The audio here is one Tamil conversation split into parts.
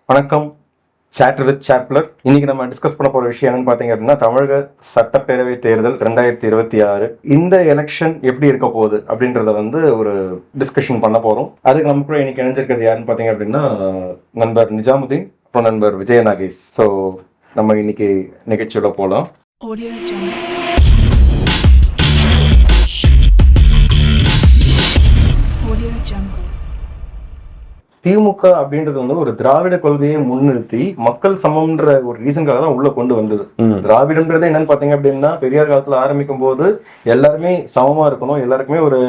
வணக்கம். சேட் வித் சாப்லர். இன்னைக்கு நம்ம டிஸ்கஸ் பண்ண போற விஷயம் என்னன்னு பாத்தீங்க அப்படின்னா, தமிழக சட்டப்பேரவை தேர்தல் 2026 இந்த எலெக்ஷன் எப்படி இருக்க போகுது அப்படின்றத ஒரு டிஸ்கஷன் பண்ண போறோம். அதுக்கு நம்ம கூட இன்னைக்கு இணைஞ்சிருக்கிறது யாருன்னு பாத்தீங்க அப்படின்னா, நண்பர் நிஜாமுதீன் அப்புறம் நண்பர் விஜய நாகேஷ். ஸோ நம்ம இன்னைக்கு நிகழ்ச்சியோட போகலாம். திமுக அப்படின்றது ஒரு திராவிட கொள்கையை முன்னிறுத்தி மக்கள் சமம்ன்ற ஒரு ரீசனுக்காக தான் உள்ள கொண்டு வந்தது. திராவிடம்ன்றது என்னன்னு பாத்தீங்க அப்படின்னா, பெரியார் காலத்துல ஆரம்பிக்கும் போது எல்லாருமே சமமா இருக்கணும், எல்லாருக்குமே ஒரு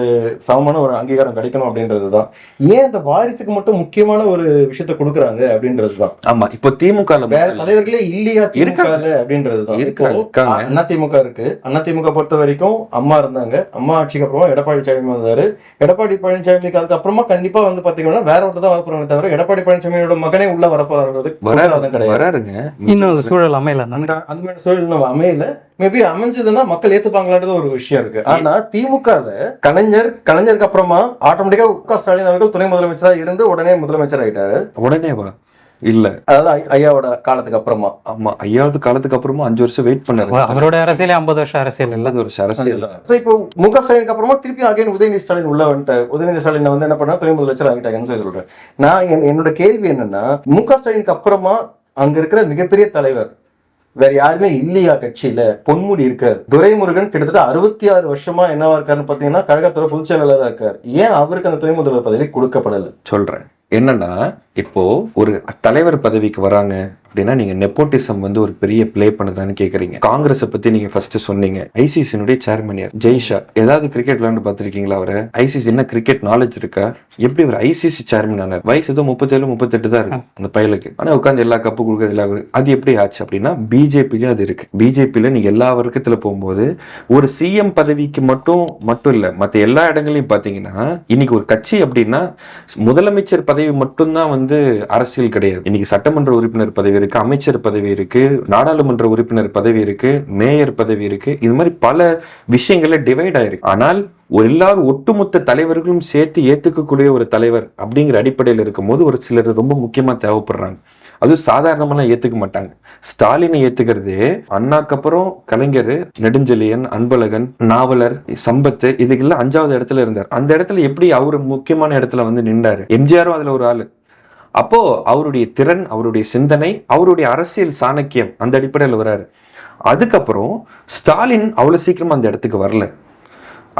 சமமான ஒரு அங்கீகாரம் கிடைக்கணும் அப்படின்றதுதான். ஏன் அந்த வாரிசுக்கு மட்டும் முக்கியமான ஒரு விஷயத்த கொடுக்குறாங்க அப்படின்றதுதான். ஆமா, இப்போ திமுக வேற தலைவர்களே இல்லையா திமுக அப்படின்றதுதான். அண்ணா திமுக இருக்கு. அண்ணா திமுக பொறுத்த வரைக்கும் அம்மா இருந்தாங்க. அம்மா ஆட்சிக்கு அப்புறமா எடப்பாடி பழனிசாமி வந்தாரு. எடப்பாடி பழனிசாமிக்கு அதுக்கப்புறமா கண்டிப்பா பாத்தீங்கன்னா வேற ஒருத்தர் தான் தவிர எடப்பாடி பழனிசாமியோட மகனே உள்ள வரப்போறது கிடையாது. இன்னொரு சூழல் அமையல, அந்த மாதிரி சூழல் அமையல. மேபி அமைஞ்சதுன்னா மக்கள் ஏத்துப்பாங்களான்றது ஒரு விஷயம் இருக்கு. ஆனா திமுகல கலைஞருக்கு அப்புறமா ஆட்டோமேட்டிக்கா மு.க. ஸ்டாலின் அவர்கள் துணை முதலமைச்சரா இருந்து உடனே முதலமைச்சர் ஆயிட்டாரு. உடனேவா? இல்ல, அதாவது ஐயாவோட காலத்துக்கு அப்புறமா. ஆமா, ஐயாவது காலத்துக்கு அப்புறமா 5 வருஷம் வெயிட் பண்ணாரு. அவரோட அரசியலே 50 வருஷம் அரசியல் இல்ல, 50 வருஷம் அரசியல். இப்போ மு.க. ஸ்டாலினுக்கு அப்புறமா திருப்பி அகைன் உதயநிதி ஸ்டாலின் உள்ள வந்துட்டார். உதயநிதி ஸ்டாலின் என்ன பண்ணா, துணை முதலமைச்சர் ஆகிட்டாங்கன்னு சொல்லி சொல்றேன். நான் என்னோட கேள்வி என்னன்னா, மு.க. ஸ்டாலினுக்கு அப்புறமா அங்க இருக்கிற மிகப்பெரிய தலைவர் வேற யாருமே இல்லையா கட்சியில? பொன்முடி இருக்காரு. துரைமுருகன் கிட்டத்தட்ட 66 வருஷமா என்னவா இருக்காருன்னு பாத்தீங்கன்னா கழகத்தோட பொதுச் செயலாளராக இருக்காரு. ஏன் அவருக்கு அந்த துணை முதல்வர் பதவி கொடுக்கப்படல? சொல்றேன். என்னன்னா, இப்போ ஒரு தலைவர் பதவிக்கு வராங்க அப்படின்னா நீங்க நெப்போட்டிசம் ஒரு பெரிய பிளே பண்ணுதான்னு கேக்குறீங்க. காங்கிரஸ் பத்தி நீங்க ஃபர்ஸ்ட் சொன்னீங்க. ஐசிசினுடைய சேர்மன் யார்? ஜெய்ஷா. ஏதாவது கிரிக்கெட் விளையாண்டு பாத்திருக்கீங்களா அவரை? ஐசிசி என்ன கிரிக்கெட் நாலேஜ் இருக்கா? எப்படி ஒரு ஐசிசி சேர்மன் ஆனார்? வயசு ஏதோ 37, 38 தான் இருக்கு அந்த பயலுக்கு. ஆனா உட்காந்து எல்லா கப்பு கொடுக்குறது எல்லா அது எப்படி ஆச்சு அப்படின்னா, பிஜேபியிலும் அது இருக்கு. பிஜேபியில நீங்க எல்லா வர்க்கத்துல போகும்போது ஒரு சிஎம் பதவிக்கு மட்டும் இல்ல, மத்த எல்லா இடங்களையும் பாத்தீங்கன்னா, இன்னைக்கு ஒரு கட்சி அப்படின்னா முதலமைச்சர் பதவி மட்டும்தான் அரசியல் கிடையாது. இன்னைக்கு சட்டமன்ற உறுப்பினர் பதவி இருக்கு, அமைச்சர் பதவி இருக்கு, நாடாளுமன்ற உறுப்பினர் பதவி இருக்கு, மேயர் பதவி இருக்கு. இது மாதிரி பல விஷயங்கள்ல டிவைட் ஆயிருக்கு. ஆனால் எல்லாரும் ஒட்டுமொத்த தலைவர்களும் சேர்த்து ஏத்துக்கக்கூடிய ஒரு தலைவர் அப்படிங்கிற அடிப்படையில் இருக்கும்போது ஒரு சிலர் ரொம்ப முக்கியமா தேவைப்படுறாங்க. அதுவும் சாதாரணமெல்லாம் ஏத்துக்க மாட்டாங்க. ஸ்டாலினை ஏத்துக்கிறதே அண்ணாக்கு அப்புறம் கலைஞர், நெடுஞ்செழியன், அன்பழகன், நாவலர், சம்பத்து, இதுக்கெல்லாம் 5வது இடத்துல இருந்தார். அந்த இடத்துல எப்படி அவரு முக்கியமான இடத்துல நின்றாரு. எம்ஜிஆரும் அதுல ஒரு ஆளு. அப்போ அவருடைய திறன், அவருடைய சிந்தனை, அவருடைய அரசியல் சாணக்கியம் அந்த அடிப்படையில் வராரு. அதுக்கப்புறம் ஸ்டாலின் அவ்வளவு சீக்கிரமா அந்த இடத்துக்கு வரல.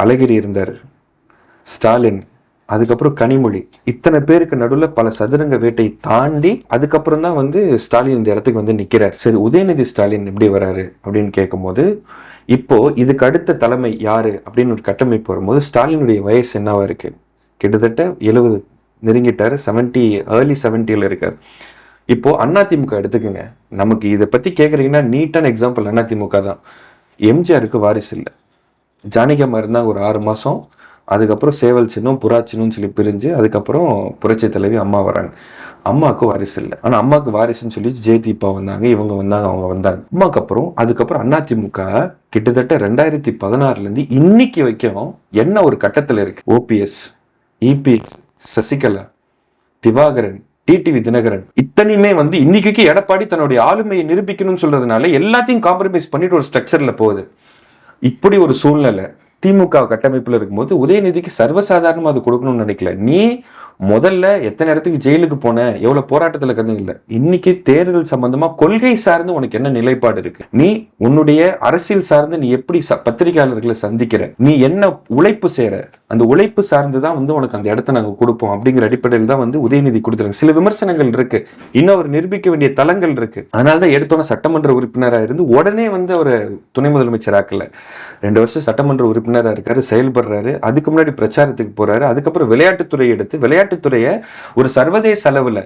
அழகிரி இருந்தார், ஸ்டாலின், அதுக்கப்புறம் கனிமொழி, இத்தனை பேருக்கு நடுவில் பல சதுரங்க வேட்டை தாண்டி அதுக்கப்புறம் தான் ஸ்டாலின் இந்த இடத்துக்கு நிக்கிறார். சரி, உதயநிதி ஸ்டாலின் எப்படி வராரு அப்படின்னு கேட்கும் போது, இப்போ இதுக்கு அடுத்த தலைமை யாரு அப்படின்னு ஒரு கட்டமைப்பு வரும்போது ஸ்டாலினுடைய வயசு என்னவா இருக்கு? கிட்டத்தட்ட 70 நெருங்கிட்டாரு. 70, ஏர்லி 70ல இருக்காரு. இப்போ அதிமுக எடுத்துக்கோங்க. நமக்கு இதை பத்தி கேக்குறீங்கன்னா நீட்டான எக்ஸாம்பிள் அதிமுக தான். எம்ஜிஆருக்கு வாரிசு இல்லை. ஜானகியம்மா இருந்தாங்க ஒரு 6 மாசம். அதுக்கப்புறம் சேவல் சின்னம், புறா சின்னம் சொல்லி பிரிஞ்சு அதுக்கப்புறம் புரட்சி தலைவி அம்மா வராங்க. அம்மாவுக்கு வாரிசு இல்லை. ஆனா அம்மாவுக்கு வாரிசுன்னு சொல்லி ஜெயதீபா வந்தாங்க, இவங்க வந்தாங்க, அவங்க வந்தாங்க. அம்மாக்கு அப்புறம் அதுக்கப்புறம் அதிமுக கிட்டத்தட்ட 2016ல இருந்து இன்னைக்கு வரைக்கும் என்ன ஒரு கட்டத்துல இருக்கு? OPS, EPS, Sasikala, Divakaran, TTV Dhinakaran, இத்தனையுமே இன்னைக்கு எடப்பாடி தன்னுடைய ஆளுமையை நிரூபிக்கணும்னு சொல்றதுனால எல்லாத்தையும் காம்ப்ரமைஸ் பண்ணிட்டு ஒரு ஸ்ட்ரக்சர்ல போகுது. இப்படி ஒரு சூழ்நிலை திமுக கட்டமைப்புல இருக்கும்போது உதயநிதிக்கு சர்வசாதாரணமா அது கொடுக்கணும்னு நினைக்கல. நீ முதல்ல எத்தனை இடத்துக்கு ஜெயிலுக்கு போன, எவ்வளவு போராட்டத்துல கருதுங்க. இன்னைக்கு தேர்தல் சம்பந்தமா கொள்கை சார்ந்து உனக்கு என்ன நிலைப்பாடு இருக்கு? நீ உன்னுடைய அரசியல் சார்ந்து நீ எப்படி பத்திரிகையாளர்களை சந்திக்கிற, நீ என்ன உழைப்பு செய்யற, அந்த உழைப்பு சார்ந்துதான் உனக்கு அந்த இடத்த நாங்க கொடுப்போம் அப்படிங்கிற அடிப்படையில் தான் உதயநிதி கொடுத்துருங்க. சில விமர்சனங்கள் இருக்கு, இன்னும் அவர் நிரூபிக்க வேண்டிய தளங்கள் இருக்கு. அதனாலதான் எடுத்தோன்னா சட்டமன்ற உறுப்பினராக இருந்து உடனே அவர் துணை முதலமைச்சர் ஆக்கல. 2 வருஷம் சட்டமன்ற உறுப்பினராக இருக்காரு, செயல்படுறாரு. அதுக்கு முன்னாடி பிரச்சாரத்துக்கு போறாரு. அதுக்கப்புறம் விளையாட்டுத்துறை எடுத்து விளையாட்டுத்துறையை ஒரு சர்வதேச அளவுல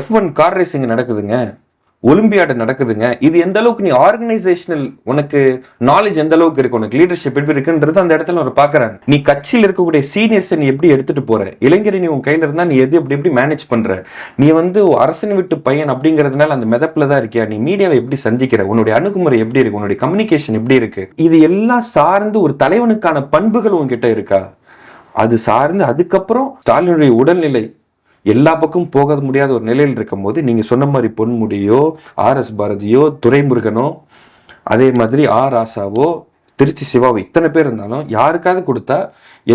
F1 கார் ரேசிங் நடக்குதுங்க, ஒலிம்பியாடு நடக்குதுங்க. இது எந்த அளவுக்கு நீ ஆர்கனைசேஷனல் உனக்கு நாலேஜ் எந்த அளவுக்கு இருக்கு, உனக்கு லீடர்ஷிப் எப்படி இருக்குன்றது அந்த இடத்துல ஒரு பாக்குறாங்க. நீ கட்சியில் இருக்கக்கூடிய சீனியர்ஸ் நீ எப்படி எடுத்துட்டு போற, இளைஞரை நீ உன் கையில இருந்தா நீ எது எப்படி மேனேஜ் பண்ற, நீ அரசன் விட்டு பையன் அப்படிங்கிறதுனால அந்த மிதப்புல தான் இருக்கியா, நீ மீடியாவை எப்படி சந்திக்கிற, உன்னுடைய அணுகுமுறை எப்படி இருக்கு, உன்னுடைய கம்யூனிகேஷன் எப்படி இருக்கு, இது எல்லாம் சார்ந்து ஒரு தலைவனுக்கான பண்புகள் உன்கிட்ட இருக்கா? அது சார்ந்து அதுக்கப்புறம் ஸ்டாலினுடைய உடல்நிலை எல்லா பக்கம் போக முடியாத ஒரு நிலையில் இருக்கும் போது நீங்க சொன்ன மாதிரி பொன்முடியோ RS பாரதியோ துரைமுருகனோ அதே மாதிரி ராசாவோ திருச்சி சிவாவோ இத்தனை பேர் இருந்தாலும் யாருக்காவது கொடுத்தா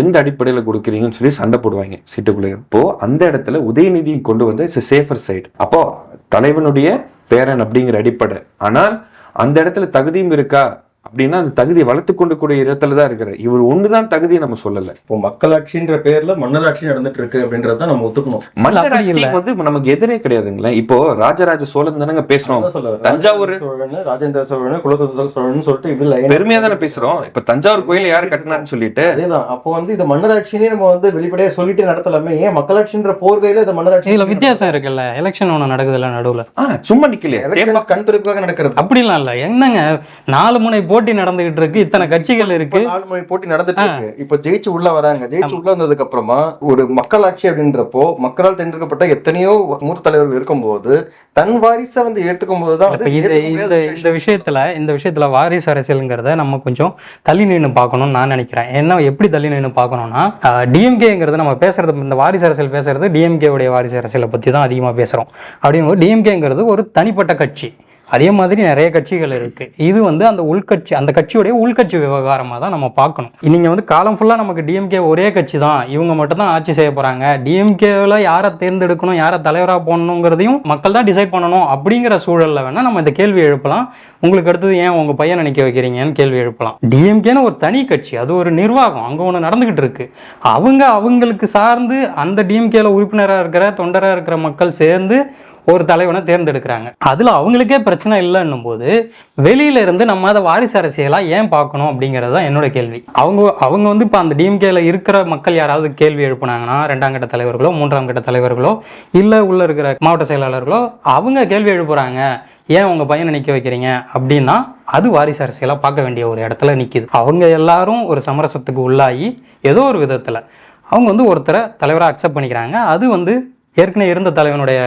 எந்த அடிப்படையில் கொடுக்குறீங்கன்னு சொல்லி சண்டை போடுவாங்க சீட்டுக்குள்ளே. இப்போ அந்த இடத்துல உதயநிதி கொண்டு வந்து இட்ஸ் சேஃபர் சைடு. அப்போ தலைவனுடைய பேரன் அப்படிங்கிற அடிப்படை. ஆனால் அந்த இடத்துல தகுதியும் இருக்கா அப்படின்னா அந்த தகுதியை வளர்த்து கொண்டு கூடிய இடத்துல தான் இருக்கிற இவர் ஒண்ணுதான் தகுதியை நம்ம சொல்லல. இப்போ மக்களாட்சின்ற பேர்ல மன்னராட்சி நடந்துட்டு இருக்கு அப்படின்றத நம்ம ஒத்துக்கணும். மன்னராட்சி வந்து நமக்கு எதிரே கிடையாதுங்களேன். இப்போ ராஜராஜ சோழன் தானங்க பேசுறோம், தஞ்சாவூர் ராஜேந்திர சோழன் குலோத்துங்க சோழன் சொல்லிட்டு இப்படி பெருமையா தானே பேசுறோம். இப்ப தஞ்சாவூர் கோயில் யாரு கட்டினான்னு சொல்லிட்டு அதேதான். அப்போ வந்து இது மன்னராட்சினே நம்ம வந்து வெளிப்படையா சொல்லிட்டு நடத்தலாமே, ஏன் மக்களாட்சின்ற போர்வையில இந்த மன்னராட்சி? இதுல வித்தியாசம் இருக்குல்ல, எலெக்ஷன் ஒண்ணு நடக்குதுல்ல நடுவுல, சும்மா நிக்கலையே கண் துடைப்புக்காக நடக்கிறது அப்படிலாம் இல்ல. என்னங்க 4 முனை போட்டி நடந்துகிட்டு இருக்கு, இத்தனை கட்சிகள் இருக்கு, 4 முனை போட்டி நடந்துட்டு இருக்கு. இப்ப ஜெயிச்சு உள்ள வராங்க. ஜெயிச்சு உள்ள வந்ததுக்கு அப்புறமா ஒரு மக்களாட்சி அப்படின்றப்போ மக்களால் தேர்ந்தெடுக்கப்பட்ட எத்தனையோ மூத்த தலைவர்கள் இருக்கும்போது தன் வாரிசை வந்து ஏற்றுக்கும் போதுதான் இந்த விஷயத்துல வாரிசு அரசியலுங்கிறத நம்ம கொஞ்சம் தள்ளி நின்று பார்க்கணும்னு நான் நினைக்கிறேன். என்ன எப்படி தள்ளி நின்று பார்க்கணும்னா, டிஎம்கேங்கிறது நம்ம பேசுறது, இந்த வாரிசு அரசியல் பேசுறது டிஎம்கே உடைய வாரிசு அரசியலை பத்தி தான் அதிகமா பேசுறோம். அப்படிங்கும்போது டிஎம்கேங்கிறது ஒரு தனிப்பட்ட கட்சி, அதே மாதிரி நிறைய கட்சிகள் இருக்கு. இது வந்து அந்த உள்கட்சி, அந்த கட்சியுடைய உள்கட்சி விவகாரமாக தான் நம்ம பார்க்கணும். நீங்கள் வந்து காலம் ஃபுல்லாக நமக்கு டிஎம்கே ஒரே கட்சி தான், இவங்க மட்டும் தான் ஆட்சி செய்ய போகிறாங்க, டிஎம்கேவில் யாரை தேர்ந்தெடுக்கணும், யாரை தலைவராக போடணுங்கிறதையும் மக்கள் தான் டிசைட் பண்ணணும் அப்படிங்கிற சூழலில் வேணால் நம்ம இந்த கேள்வி எழுப்பலாம். உங்களுக்கு அடுத்தது ஏன் உங்கள் பையனை நிற்க வைக்கிறீங்கன்னு கேள்வி எழுப்பலாம். டிஎம்கேன்னு ஒரு தனி கட்சி, அது ஒரு நிர்வாகம், அங்கே ஒன்று நடந்துக்கிட்டு இருக்கு. அவங்களுக்கு சார்ந்து அந்த டிஎம்கேல உறுப்பினராக இருக்கிற தொண்டராக இருக்கிற மக்கள் சேர்ந்து ஒரு தலைவனை தேர்ந்தெடுக்கிறாங்க. அதில் அவங்களுக்கே பிரச்சனை இல்லைன்னும் போது வெளியில இருந்து நம்ம அதை வாரிசு அரசியலா ஏன் பார்க்கணும் அப்படிங்கிறது தான் என்னோட கேள்வி. அவங்க வந்து இப்போ அந்த டிஎம்கேல இருக்கிற மக்கள் யாராவது கேள்வி எழுப்புனாங்கன்னா, 2ஆம் கட்ட தலைவர்களோ 3ஆம் கட்ட தலைவர்களோ இல்லை உள்ள இருக்கிற மாவட்ட செயலாளர்களோ அவங்க கேள்வி எழுப்புறாங்க, ஏன் உங்க பையனை நிற்க வைக்கிறீங்க அப்படின்னா, அது வாரிசு அரசியலாக பார்க்க வேண்டிய ஒரு இடத்துல நிற்கிது. அவங்க எல்லாரும் ஒரு சமரசத்துக்கு உள்ளாகி ஏதோ ஒரு விதத்தில் அவங்க வந்து ஒருத்தரை தலைவராக அக்செப்ட் பண்ணிக்கிறாங்க. அது வந்து ஏற்கனவே இருந்த தலைவனுடைய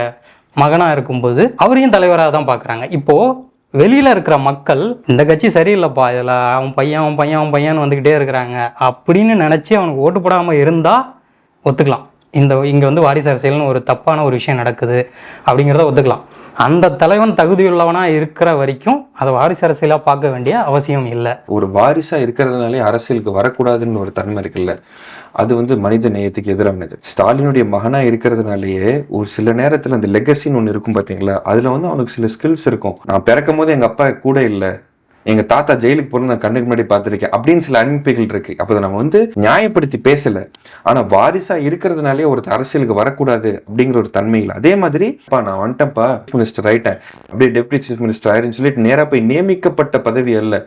மகனாக இருக்கும்போது அவரையும் தலைவராக தான் பார்க்குறாங்க. இப்போது வெளியில் இருக்கிற மக்கள் இந்த கட்சி சரியில்லைப்பா, இதில் அவன் பையன் வந்துக்கிட்டே இருக்கிறாங்க அப்படின்னு நினச்சி அவனுக்கு ஓட்டு போடாமல் இருந்தால் ஒத்துக்கலாம். இங்கே வந்து வாரிசு அரசியல்னு ஒரு தப்பான ஒரு விஷயம் நடக்குது அப்படிங்கிறத ஒத்துக்கலாம். அந்த தலைவன் தகுதியுள்ளவனாக இருக்கிற வரைக்கும் அதை வாரிசு அரசியலாக பார்க்க வேண்டிய அவசியம் இல்லை. ஒரு வாரிசாக இருக்கிறதுனாலே அரசியலுக்கு வரக்கூடாதுன்னு ஒரு தன்மை இருக்குல்ல, அது வந்து மனித நேயத்துக்கு எதிரானது. ஸ்டாலினுடைய மகனாக இருக்கிறதுனாலேயே ஒரு சில நேரத்தில் அந்த லெகசின்னு ஒன்று இருக்கும் பார்த்தீங்களா, அதில் வந்து அவனுக்கு சில ஸ்கில்ஸ் இருக்கும். நான் பிறக்கும் போது எங்கள் அப்பா கூட இல்லை, எங்க தாத்தா ஜெயிலுக்கு போறது நான் கண்ணுக்கு முன்னாடி பார்த்திருக்கேன் அப்படின்னு சில அனுப்பிகள் இருக்கு. அப்போ நம்ம வந்து நியாயப்படுத்தி பேசல, ஆனா வாரிசா இருக்கிறதுனாலே ஒரு அரசியலுக்கு வரக்கூடாது அப்படிங்கிற ஒரு தன்மை இல்லை. அதே மாதிரி நான் வந்துட்டேன்ப்பா மினிஸ்டர் ஆயிட்டேன், அப்படியே டெப்யூட்டி சீஃப் மினிஸ்டர் ஆயிருன்னு சொல்லிட்டு நேரா போய் நியமிக்கப்பட்ட பதவி அல்ல,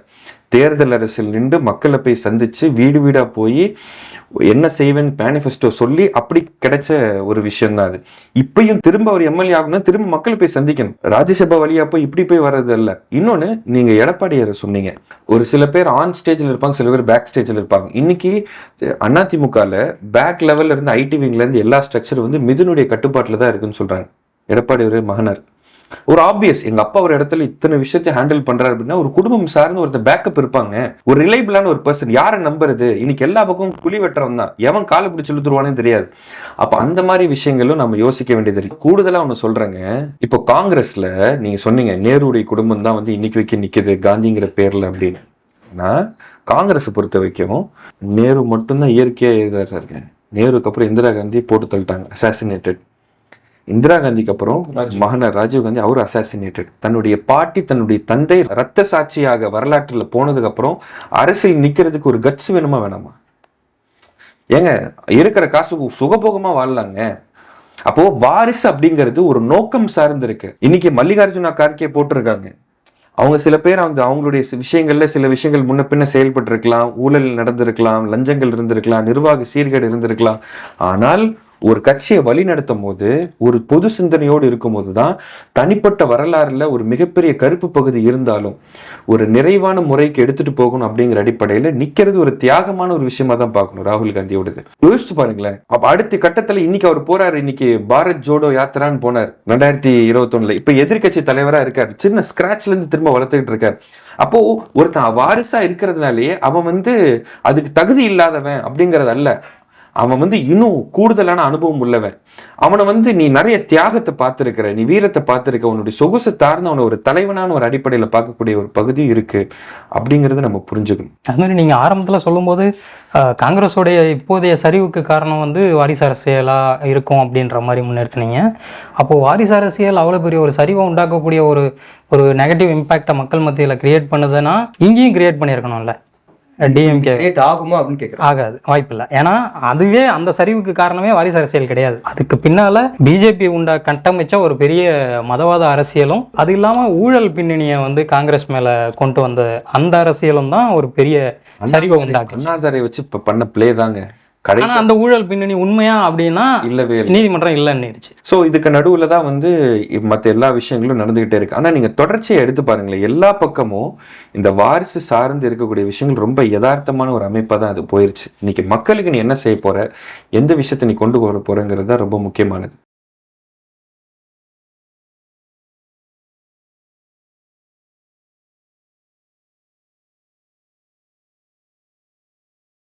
தேர்தல் அரசியல் நின்று மக்களை போய் சந்திச்சு வீடு வீடா போய் என்ன செய்வேன் மேனிஃபெஸ்டோ சொல்லி அப்படி கிடைச்ச ஒரு விஷயம் தான் அது. இப்பயும் திரும்ப ஒரு எம்எல்ஏ ஆகணும்னா திரும்ப மக்களை போய் சந்திக்கணும், ராஜ்யசபா வழியா போய் இப்படி போய் வர்றது அல்ல. இன்னொன்னு, நீங்க எடப்பாடியாரை சொன்னீங்க, ஒரு சில பேர் ஆன் ஸ்டேஜ்ல இருப்பாங்க, சில பேர் பேக் ஸ்டேஜ்ல இருப்பாங்க. இன்னைக்கு அதிமுகல பேக் லெவல்ல இருந்து ஐடி விங்ல இருந்து எல்லா ஸ்ட்ரக்சர் வந்து மிதுனுடைய கட்டுப்பாட்டுல தான் இருக்குன்னு சொல்றாங்க. எடப்பாடி ஒரு மகனார், ஒரு ஆப்வியஸ் எங்க அப்பா ஒரு இடத்துல இத்தனை விஷயத்தை ஹேண்டில் பண்றாரு அப்படின்னா ஒரு குடும்பம் சார்ந்து ஒருத்தர் பேக்கப் இருப்பாங்க, ஒரு ரிலையபிளான ஒரு பர்சன். யாரை நம்புறது? இன்னைக்கு எல்லா பக்கமும் புலி வெட்டுறவன் தான், எவன் காலை பிடிச்சு இழுத்துருவானே தெரியாது. அப்ப அந்த மாதிரி விஷயங்களும் நம்ம யோசிக்க வேண்டியது இருக்கு. கூடுதலா ஒண்ணு சொல்றேங்க, இப்போ காங்கிரஸ்ல நீங்க சொன்னீங்க நேருடைய குடும்பம் தான் வந்து இன்னைக்கு வைக்க நிக்குது காந்திங்கிற பேர்ல அப்படின்னு. காங்கிரஸ் பொறுத்த வரைக்கும் நேரு மட்டும்தான் இயற்கையா எழுதாரு. நேருக்கு அப்புறம் இந்திரா காந்தி போட்டு தள்ளிட்டாங்க, அசாசினேட்டட். இந்திரா காந்திக்கு அப்புறம் மகனார் ராஜீவ் காந்தி, அவர் அசாசினேட்டட். தன்னுடைய பாட்டி தன்னுடைய தந்தை ரத்த சாட்சியாக வரலாற்றுல போனதுக்கு அப்புறம் அரசியல் நிக்கிறதுக்கு ஒரு கட்ஸ் வேணுமா வேணாமா? ஏங்க இருக்கிற காசு சுகபோகமா வாழலாங்க. அப்போ வாரிசு அப்படிங்கிறது ஒரு நோக்கம் சார்ந்து இருக்கு. இன்னைக்கு மல்லிகார்ஜுனா கார்கே போட்டிருக்காங்க, அவங்க சில பேர் வந்து அவங்களுடைய விஷயங்கள்ல சில விஷயங்கள் முன்ன பின்ன செயல்பட்டு இருக்கலாம், ஊழல் நடந்திருக்கலாம், லஞ்சங்கள் இருந்திருக்கலாம், நிர்வாக சீர்கேடு இருந்திருக்கலாம். ஆனால் ஒரு கட்சியை வழி நடத்தும் போது ஒரு பொது சிந்தனையோடு இருக்கும் போதுதான் தனிப்பட்ட வரலாறுல ஒரு மிகப்பெரிய கருப்பு பகுதி இருந்தாலும் ஒரு நிறைவான முறைக்கு எடுத்துட்டு போகணும் அப்படிங்கிற அடிப்படையில நிக்கிறது ஒரு தியாகமான ஒரு விஷயமா தான் பார்க்கணும் ராகுல் காந்தியோடது. யோசிச்சு பாருங்களேன். அப்ப அடுத்த கட்டத்துல இன்னைக்கு அவர் போறாரு, இன்னைக்கு பாரத் ஜோடோ யாத்திரான்னு போனார் 2021. இப்ப எதிர்கட்சி தலைவரா இருக்காரு, சின்ன ஸ்கிராச்ல இருந்து திரும்ப வளர்த்துக்கிட்டு இருக்காரு. அப்போ ஒருத்தன் வாரிசா இருக்கிறதுனாலேயே அவன் வந்து அதுக்கு தகுதி இல்லாதவன் அப்படிங்கறது அல்ல, அவன் வந்து இன்னும் கூடுதலான அனுபவம் உள்ளவன். அவனை வந்து நீ நிறைய தியாகத்தை பார்த்துருக்கிற, நீ வீரத்தை பார்த்துருக்க, உன்னுடைய சொகுசை தார்ந்து அவனை ஒரு தலைவனான ஒரு அடிப்படையில் பார்க்கக்கூடிய ஒரு பகுதி இருக்கு அப்படிங்கிறத நம்ம புரிஞ்சுக்கணும். அது மாதிரி நீங்கள் ஆரம்பத்தில் சொல்லும்போது காங்கிரஸோடைய இப்போதைய சரிவுக்கு காரணம் வந்து வாரிசு அரசியலாக இருக்கும் அப்படின்ற மாதிரி முன்னிறுத்தினீங்க. அப்போது வாரிசு அரசியல் அவ்வளோ பெரிய ஒரு சரிவை உண்டாக்கக்கூடிய ஒரு நெகட்டிவ் இம்பேக்டை மக்கள் மத்தியில் கிரியேட் பண்ணுதுன்னா இங்கேயும் கிரியேட் பண்ணியிருக்கணும்ல. டிஎம்கே கிரியேட் ஆகுமா அப்படின்னு கேட்குறேன். ஆகாது, வாய்ப்பில்லை. ஏன்னா அதுவே அந்த சரிவுக்கு காரணமே வாரிசு அரசியல் கிடையாது. அதுக்கு பின்னால பிஜேபி கட்டமைச்ச ஒரு பெரிய மதவாத அரசியலும், அது இல்லாம ஊழல் பின்னணியை வந்து காங்கிரஸ் மேல கொண்டு வந்த அந்த அரசியலும் தான் ஒரு பெரிய சரிவை உண்டாக்கு. அண்ணாதுரை வச்சு இப்ப பண்ண பிளே தாங்க. ஆனா அந்த ஊழல் பின்னணி உண்மையா அப்படின்னா இல்லவே நீதிமன்றம் இல்லைன்னுடுச்சு. ஸோ இதுக்கு நடுவில் தான் வந்து மற்ற எல்லா விஷயங்களும் நடந்துகிட்டே இருக்கு. ஆனால் நீங்கள் தொடர்ச்சியை எடுத்து பாருங்களேன், எல்லா பக்கமும் இந்த வாரிசு சார்ந்து இருக்கக்கூடிய விஷயங்கள் ரொம்ப யதார்த்தமான ஒரு அமைப்பாக தான் அது போயிருச்சு. இன்னைக்கு மக்களுக்கு நீ என்ன செய்ய போற, எந்த விஷயத்தை நீ கொண்டு வர போறங்கிறது தான் ரொம்ப முக்கியமானது.